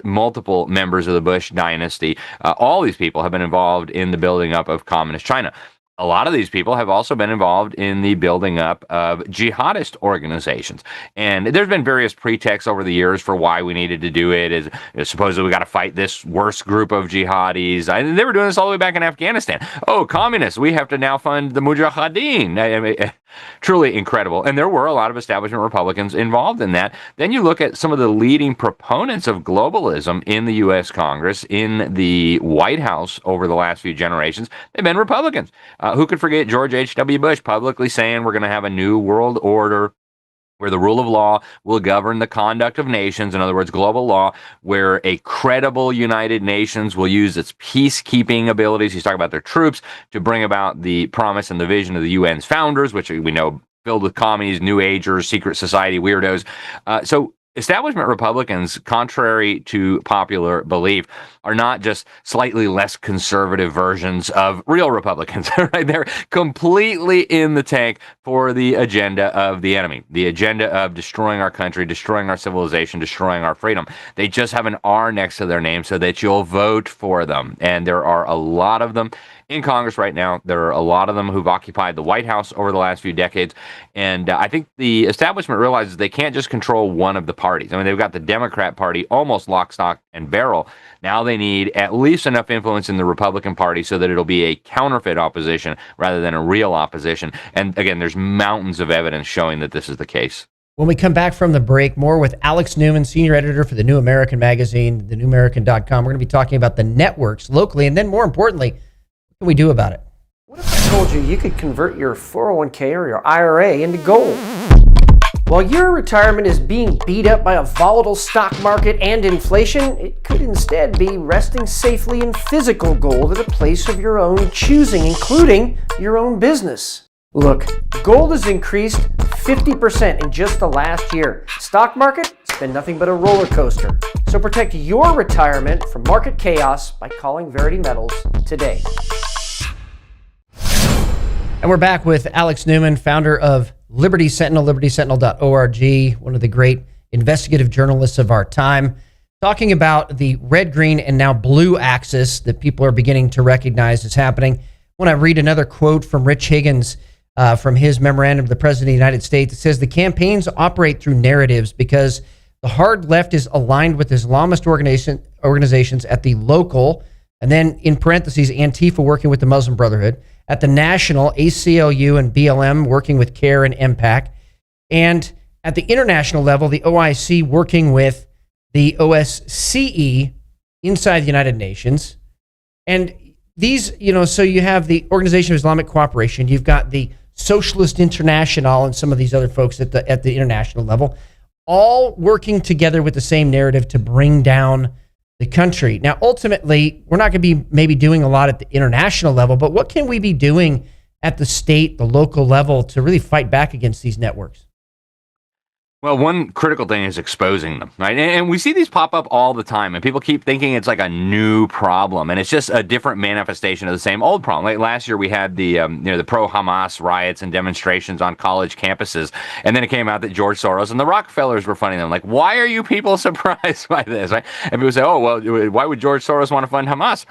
multiple members of the Bush dynasty. All these people have been involved in the building up of communist China. A lot of these people have also been involved in the building up of jihadist organizations. And there's been various pretexts over the years for why we needed to do it. Is supposedly we got to fight this worst group of jihadis. They were doing this all the way back in Afghanistan. Oh, communists, we have to now fund the mujahideen. I mean, truly incredible. And there were a lot of establishment Republicans involved in that. Then you look at some of the leading proponents of globalism in the U.S. Congress, in the White House over the last few generations. They've been Republicans. Who could forget George H.W. Bush publicly saying we're going to have a new world order where the rule of law will govern the conduct of nations, in other words, global law, where a credible United Nations will use its peacekeeping abilities, he's talking about their troops, to bring about the promise and the vision of the UN's founders, which we know filled with commies, New Agers, secret society weirdos. So establishment Republicans, contrary to popular belief, are not just slightly less conservative versions of real Republicans, right? They're completely in the tank for the agenda of the enemy, the agenda of destroying our country, destroying our civilization, destroying our freedom. They just have an R next to their name so that you'll vote for them. And there are a lot of them in Congress right now. There are a lot of them who've occupied the White House over the last few decades. And I think the establishment realizes they can't just control one of the parties. I mean, they've got the Democrat Party almost lock, stock, and barrel. Now they need at least enough influence in the Republican Party so that it'll be a counterfeit opposition rather than a real opposition. And again, there's mountains of evidence showing that this is the case. When we come back from the break, more with Alex Newman, senior editor for the New American magazine, thenewamerican.com. We're going to be talking about the networks locally, and then more importantly, what can we do about it? What if I told you could convert your 401k or your IRA into gold? While your retirement is being beat up by a volatile stock market and inflation, it could instead be resting safely in physical gold at a place of your own choosing, including your own business. Look, gold has increased 50% in just the last year. Stock market, it's been nothing but a roller coaster. So protect your retirement from market chaos by calling VERITY Metals today. And we're back with Alex Newman, founder of Liberty Sentinel, libertysentinel.org, one of the great investigative journalists of our time, talking about the red, green, and now blue axis that people are beginning to recognize is happening. When I read another quote from Rich Higgins from his memorandum to the President of the United States, it says the campaigns operate through narratives because the hard left is aligned with Islamist organizations at the local, and then in parentheses, Antifa working with the Muslim Brotherhood, at the national, ACLU and BLM working with CARE and MPAC, and at the international level, the OIC working with the OSCE inside the United Nations. And these, so you have the Organization of Islamic Cooperation, you've got the Socialist International and some of these other folks at the international level, all working together with the same narrative to bring down the country. Now, ultimately, we're not going to be maybe doing a lot at the international level, but what can we be doing at the state, the local level to really fight back against these networks? Well, one critical thing is exposing them, right? And we see these pop up all the time, and people keep thinking it's like a new problem, and it's just a different manifestation of the same old problem. Like last year, we had the the pro-Hamas riots and demonstrations on college campuses, and then it came out that George Soros and the Rockefellers were funding them. Like, why are you people surprised by this, right? And people say, oh, well, why would George Soros want to fund Hamas?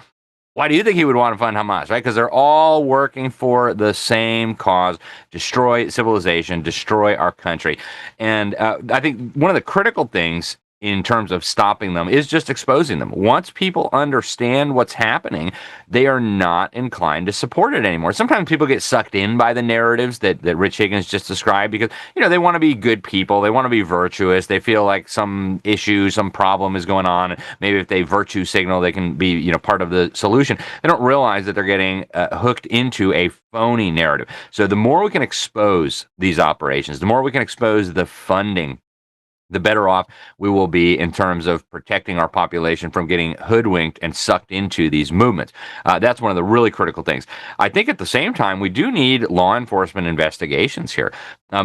Why do you think he would want to fund Hamas, right? Because they're all working for the same cause: destroy civilization, destroy our country. And I think one of the critical things in terms of stopping them is just exposing them. Once people understand what's happening, they are not inclined to support it anymore. Sometimes people get sucked in by the narratives that Rich Higgins just described because, they want to be good people. They want to be virtuous. They feel like some issue, some problem is going on. Maybe if they virtue signal, they can be, part of the solution. They don't realize that they're getting hooked into a phony narrative. So the more we can expose these operations, the more we can expose the funding, the better off we will be in terms of protecting our population from getting hoodwinked and sucked into these movements. That's one of the really critical things. I think at the same time, we do need law enforcement investigations here.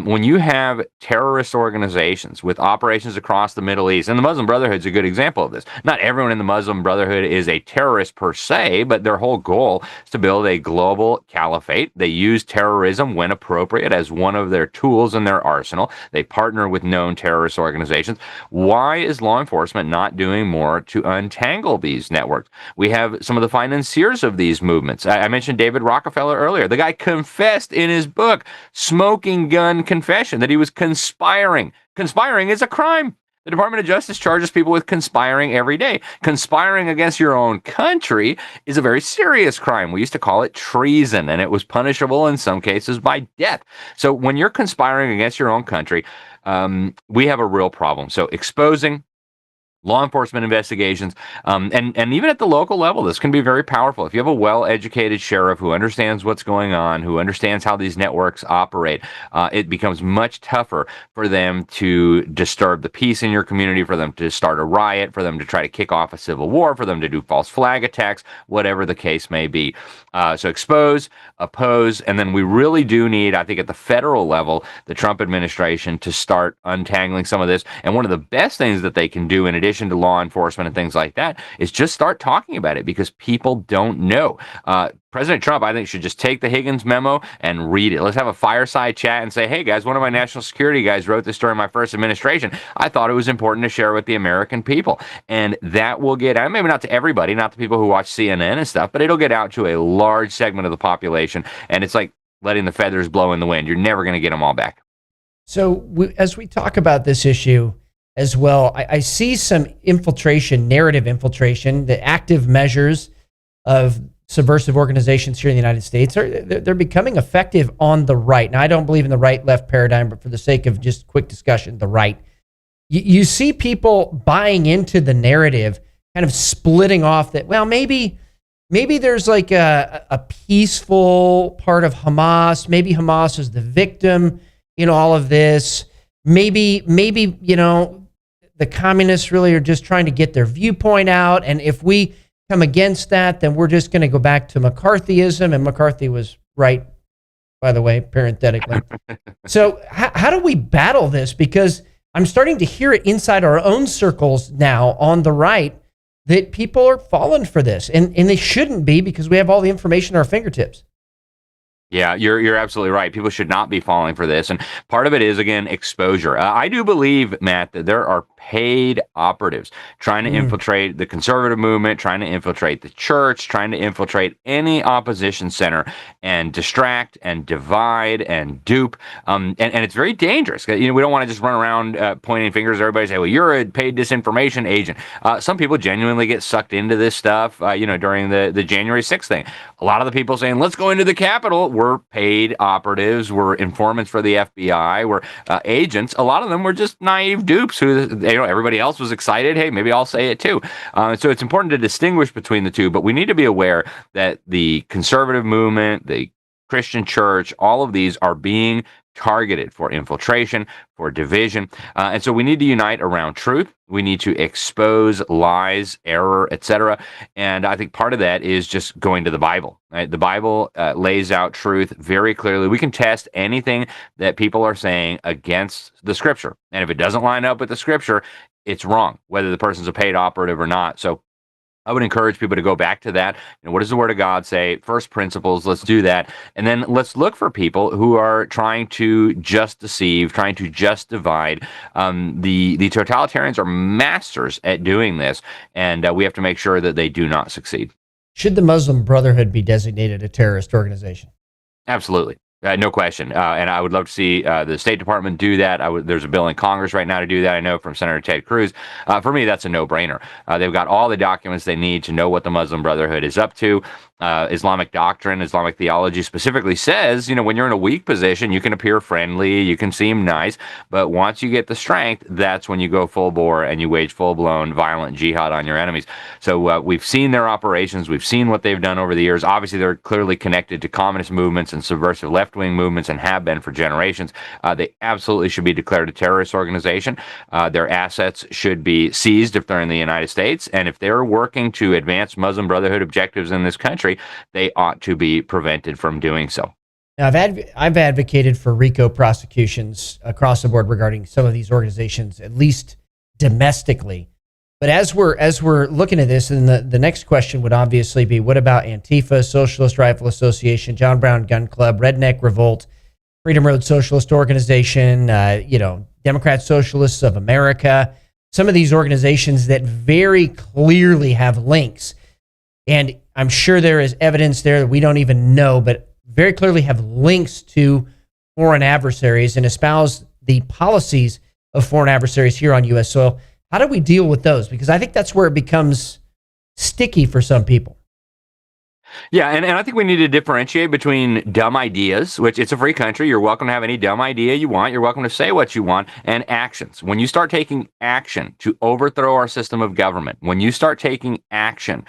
When you have terrorist organizations with operations across the Middle East, and the Muslim Brotherhood is a good example of this. Not everyone in the Muslim Brotherhood is a terrorist per se, but their whole goal is to build a global caliphate. They use terrorism when appropriate as one of their tools in their arsenal. They partner with known terrorist organizations. Why is law enforcement not doing more to untangle these networks? We have some of the financiers of these movements. I mentioned David Rockefeller earlier. The guy confessed in his book, Smoking Gun Confession, that he was conspiring. Conspiring is a crime. The Department of Justice charges people with conspiring every day. Conspiring against your own country is a very serious crime. We used to call it treason, and it was punishable in some cases by death. So when you're conspiring against your own country, we have a real problem. So exposing law enforcement investigations, and even at the local level, this can be very powerful. If you have a well-educated sheriff who understands what's going on, who understands how these networks operate, it becomes much tougher for them to disturb the peace in your community, for them to start a riot, for them to try to kick off a civil war, for them to do false flag attacks, whatever the case may be. So expose, oppose, and then we really do need, I think at the federal level, the Trump administration to start untangling some of this. And one of the best things that they can do in addition to law enforcement and things like that is just start talking about it because people don't know. President Trump, I think, should just take the Higgins memo and read it. Let's have a fireside chat and say, hey, guys, one of my national security guys wrote this during my first administration. I thought it was important to share with the American people. And that will get out, maybe not to everybody, not the people who watch CNN and stuff, but it'll get out to a large segment of the population. And it's like letting the feathers blow in the wind. You're never going to get them all back. So as we talk about this issue as well, I see some infiltration, narrative infiltration, the active measures of subversive organizations here in the United States, they're becoming effective on the right. Now, I don't believe in the right-left paradigm, but for the sake of just quick discussion, the right. You see people buying into the narrative, kind of splitting off that, well, maybe there's like a peaceful part of Hamas. Maybe Hamas is the victim in all of this. Maybe, the communists really are just trying to get their viewpoint out. And if we come against that, then we're just going to go back to McCarthyism. And McCarthy was right, by the way, parenthetically. So how do we battle this? Because I'm starting to hear it inside our own circles now on the right that people are falling for this. And they shouldn't be because we have all the information at our fingertips. Yeah, you're absolutely right. People should not be falling for this. And part of it is, again, exposure. I do believe, Matt, that there are paid operatives trying to infiltrate the conservative movement, trying to infiltrate the church, trying to infiltrate any opposition center and distract and divide and dupe. And it's very dangerous. We don't want to just run around pointing fingers. Everybody say, well, you're a paid disinformation agent. Some people genuinely get sucked into this stuff, during the January 6th thing. A lot of the people saying, let's go into the Capitol, were paid operatives, were informants for the FBI, were agents. A lot of them were just naive dupes who everybody else was excited. Hey, maybe I'll say it too. So it's important to distinguish between the two, but we need to be aware that the conservative movement, the Christian church, all of these are being targeted for infiltration, for division. And so we need to unite around truth. We need to expose lies, error, etc. And I think part of that is just going to the Bible. Right? The Bible lays out truth very clearly. We can test anything that people are saying against the Scripture. And if it doesn't line up with the Scripture, it's wrong, whether the person's a paid operative or not. So I would encourage people to go back to that. What does the Word of God say? First principles, let's do that. And then let's look for people who are trying to just deceive, trying to just divide. The totalitarians are masters at doing this, and we have to make sure that they do not succeed. Should the Muslim Brotherhood be designated a terrorist organization? Absolutely. No question. And I would love to see the State Department do that. There's a bill in Congress right now to do that, I know, from Senator Ted Cruz. For me, that's a no-brainer. They've got all the documents they need to know what the Muslim Brotherhood is up to. Islamic doctrine, Islamic theology specifically says, when you're in a weak position, you can appear friendly, you can seem nice, but once you get the strength, that's when you go full bore and you wage full-blown violent jihad on your enemies. So we've seen their operations, we've seen what they've done over the years. Obviously, they're clearly connected to communist movements and subversive left-wing movements and have been for generations. They absolutely should be declared a terrorist organization. Their assets should be seized if they're in the United States, and if they're working to advance Muslim Brotherhood objectives in this country, they ought to be prevented from doing so. Now, I've advocated for RICO prosecutions across the board regarding some of these organizations, at least domestically. But as we're looking at this, and the next question would obviously be, what about Antifa, Socialist Rifle Association, John Brown Gun Club, Redneck Revolt, Freedom Road Socialist Organization, Democrat Socialists of America, some of these organizations that very clearly have links. And I'm sure there is evidence there that we don't even know, but very clearly have links to foreign adversaries and espouse the policies of foreign adversaries here on U.S. soil. How do we deal with those? Because I think that's where it becomes sticky for some people. Yeah, and I think we need to differentiate between dumb ideas, which it's a free country. You're welcome to have any dumb idea you want. You're welcome to say what you want, and actions. When you start taking action to overthrow our system of government, when you start taking action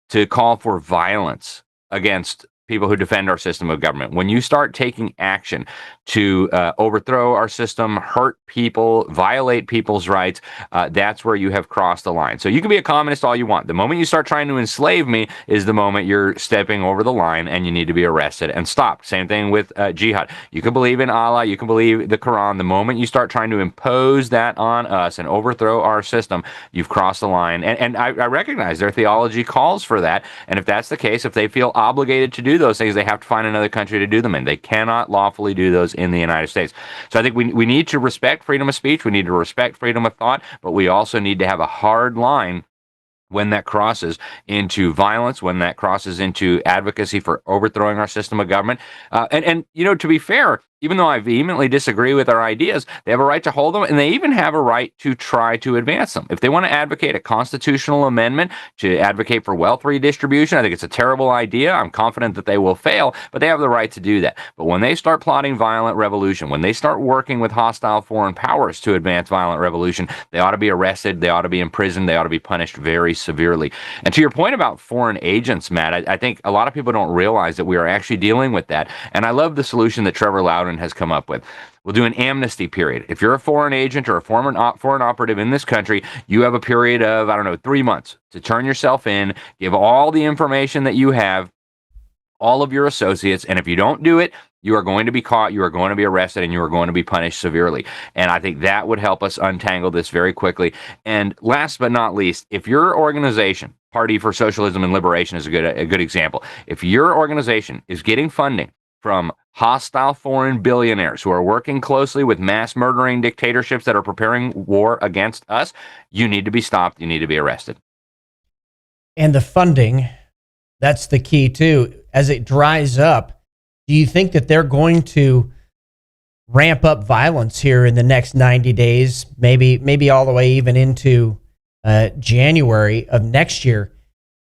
to call for violence against people who defend our system of government, when you start taking action to overthrow our system, hurt people, violate people's rights, that's where you have crossed the line. So you can be a communist all you want. The moment you start trying to enslave me is the moment you're stepping over the line and you need to be arrested and stopped. Same thing with jihad. You can believe in Allah, you can believe the Quran. The moment you start trying to impose that on us and overthrow our system, you've crossed the line. And I recognize their theology calls for that. And if that's the case, if they feel obligated to do those things, they have to find another country to do them in. They cannot lawfully do those in the United States. So I think we need to respect freedom of speech. We need to respect freedom of thought, but we also need to have a hard line when that crosses into violence, when that crosses into advocacy for overthrowing our system of government. And to be fair, even though I vehemently disagree with our ideas, they have a right to hold them, and they even have a right to try to advance them. If they want to advocate a constitutional amendment to advocate for wealth redistribution, I think it's a terrible idea. I'm confident that they will fail, but they have the right to do that. But when they start plotting violent revolution, when they start working with hostile foreign powers to advance violent revolution, they ought to be arrested, they ought to be imprisoned, they ought to be punished very severely. And to your point about foreign agents, Matt, I think a lot of people don't realize that we are actually dealing with that. And I love the solution that Trevor Loudon has come up with. We'll do an amnesty period. If you're a foreign agent or a foreign operative in this country, you have a period of, 3 months to turn yourself in, give all the information that you have, all of your associates, and if you don't do it, you are going to be caught, you are going to be arrested, and you are going to be punished severely. And I think that would help us untangle this very quickly. And last but not least, if your organization, Party for Socialism and Liberation is a good example, if your organization is getting funding from hostile foreign billionaires who are working closely with mass murdering dictatorships that are preparing war against us, you need to be stopped, you need to be arrested. And the funding, that's the key too. As it dries up, do you think that they're going to ramp up violence here in the next 90 days, maybe all the way even into January of next year?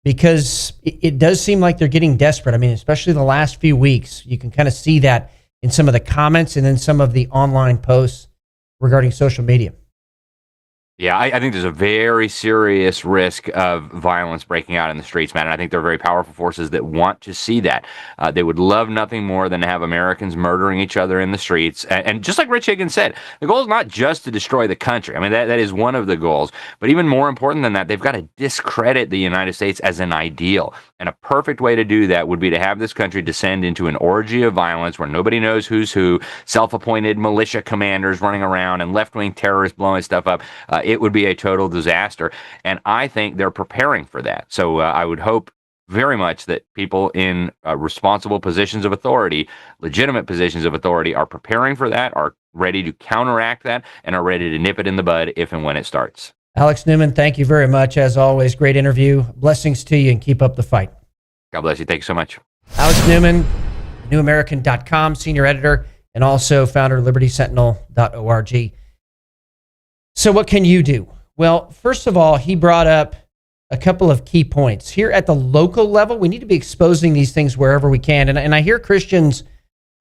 Because it does seem like they're getting desperate. I mean, especially the last few weeks, you can kind of see that in some of the comments and then some of the online posts regarding social media. Yeah, I think there's a very serious risk of violence breaking out in the streets, man. And I think there are very powerful forces that want to see that. They would love nothing more than to have Americans murdering each other in the streets. And just like Rich Higgins said, the goal is not just to destroy the country. I mean, that is one of the goals. But even more important than that, they've got to discredit the United States as an ideal. And a perfect way to do that would be to have this country descend into an orgy of violence where nobody knows who's who, self-appointed militia commanders running around and left-wing terrorists blowing stuff up. It would be a total disaster. And I think they're preparing for that. So I would hope very much that people in responsible positions of authority, legitimate positions of authority, are preparing for that, are ready to counteract that, and are ready to nip it in the bud if and when it starts. Alex Newman, thank you very much. As always, great interview. Blessings to you and keep up the fight. God bless you. Thank you so much. Alex Newman, newamerican.com, senior editor, and also founder of libertysentinel.org. So what can you do? Well, first of all, he brought up a couple of key points. Here at the local level, we need to be exposing these things wherever we can. And I hear Christians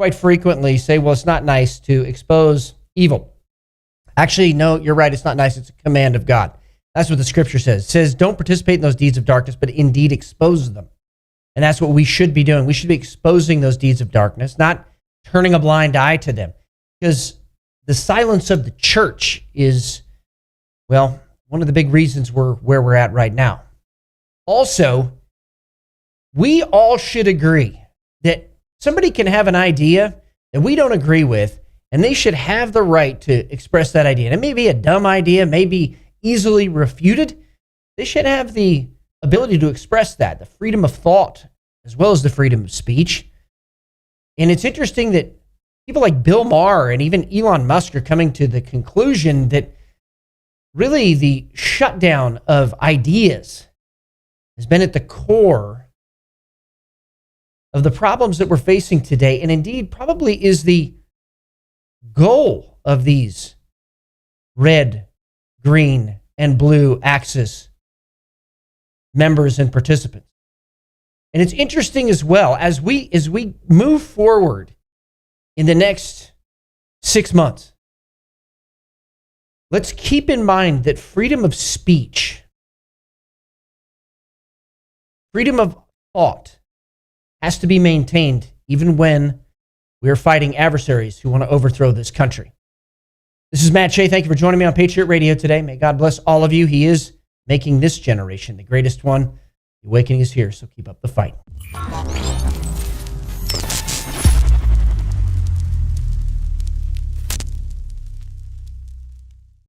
quite frequently say, well, it's not nice to expose evil. Actually, no, you're right. It's not nice. It's a command of God. That's what the scripture says. It says, don't participate in those deeds of darkness, but indeed expose them. And that's what we should be doing. We should be exposing those deeds of darkness, not turning a blind eye to them. Because the silence of the church is, well, one of the big reasons we're where we're at right now. Also, we all should agree that somebody can have an idea that we don't agree with, and they should have the right to express that idea. And it may be a dumb idea, may be easily refuted. They should have the ability to express that, the freedom of thought, as well as the freedom of speech. And it's interesting that people like Bill Maher and even Elon Musk are coming to the conclusion that really the shutdown of ideas has been at the core of the problems that we're facing today, and indeed probably is the goal of these red, green, and blue axis members and participants. And it's interesting as well, as we move forward in the next 6 months, let's keep in mind that freedom of speech, freedom of thought has to be maintained even when we are fighting adversaries who want to overthrow this country. This is Matt Shea. Thank you for joining me on Patriot Radio today. May God bless all of you. He is making this generation the greatest one. The awakening is here, so keep up the fight.